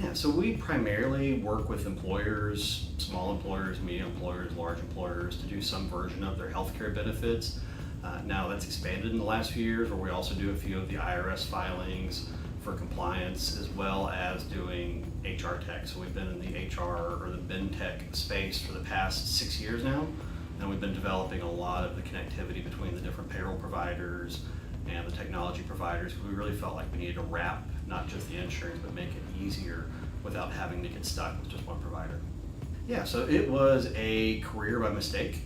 Yeah, so we primarily work with employers, small employers, medium employers, large employers, to do some version of their healthcare benefits. Now that's expanded in the last few years, where we also do a few of the IRS filings for compliance, as well as doing HR tech. So we've been in the HR or the Ben tech space for the past 6 years now, and we've been developing a lot of the connectivity between the different payroll providers and the technology providers. We really felt like we needed to wrap not just the insurance, but make it easier without having to get stuck with just one provider. Yeah, so it was a career by mistake.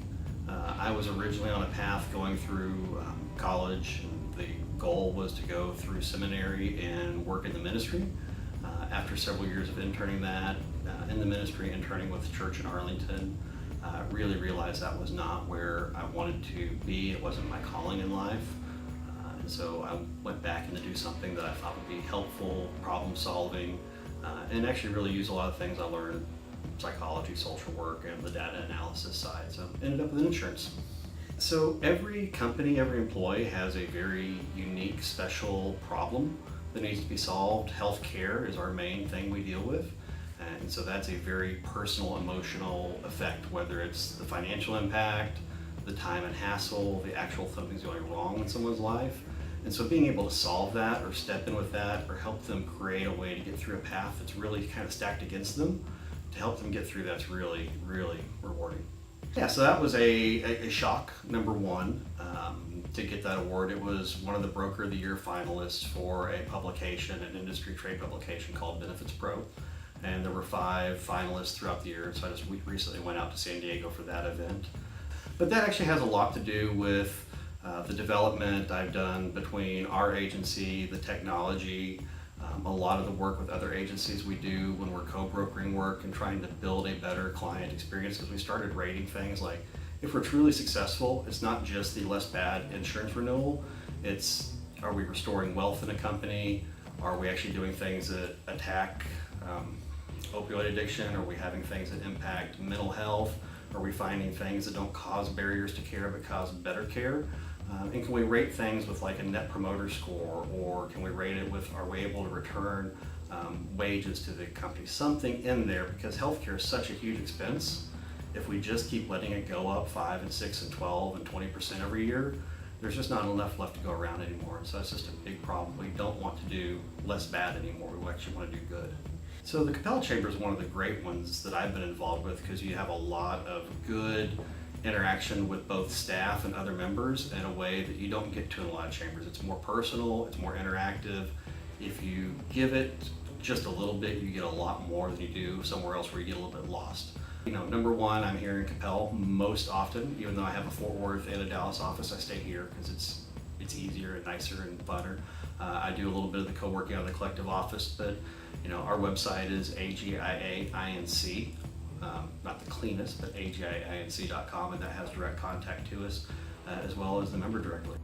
I was originally on a path going through college. The goal was to go through seminary and work in the ministry. After several years of interning in the ministry, interning with the church in Arlington, really realized that was not where I wanted to be. It wasn't my calling in life. And so I went back in to do something that I thought would be helpful, problem solving, and actually really use a lot of things I learned, psychology, social work, and the data analysis side. So ended up with insurance. So every company, every employee has a very unique, special problem that needs to be solved. Healthcare is our main thing we deal with. And so that's a very personal, emotional effect, whether it's the financial impact, the time and hassle, the actual something's going wrong in someone's life. And so being able to solve that or step in with that or help them create a way to get through a path that's really kind of stacked against them, to help them get through, that's really, really rewarding. Yeah, so that was a shock, number one, to get that award. It was one of the Broker of the Year finalists for a publication, an industry trade publication called Benefits Pro. And there were 5 finalists throughout the year, so I just recently went out to San Diego for that event. But that actually has a lot to do with the development I've done between our agency, the technology, a lot of the work with other agencies we do when we're co-brokering work and trying to build a better client experience, because we started rating things like, if we're truly successful, it's not just the less bad insurance renewal, it's, are we restoring wealth in a company? Are we actually doing things that attack opioid addiction? Are we having things that impact mental health? Are we finding things that don't cause barriers to care but cause better care? And can we rate things with like a net promoter score, or can we rate it with, are we able to return wages to the company? Something in there, because healthcare is such a huge expense. If we just keep letting it go up 5 and 6 and 12 and 20% every year, there's just not enough left to go around anymore. So that's just a big problem. We don't want to do less bad anymore. We actually want to do good. So the Capella Chamber is one of the great ones that I've been involved with, because you have a lot of good interaction with both staff and other members in a way that you don't get to in a lot of chambers. It's more personal, it's more interactive. If you give it just a little bit, you get a lot more than you do somewhere else where you get a little bit lost. You know, number one, I'm here in Capella most often. Even though I have a Fort Worth and a Dallas office, I stay here because it's easier and nicer and funner. I do a little bit of the co-working out of the collective office, but you know, our website is AGIAINC. Not the cleanest, but agiainc.com, and that has direct contact to us, as well as the member directly.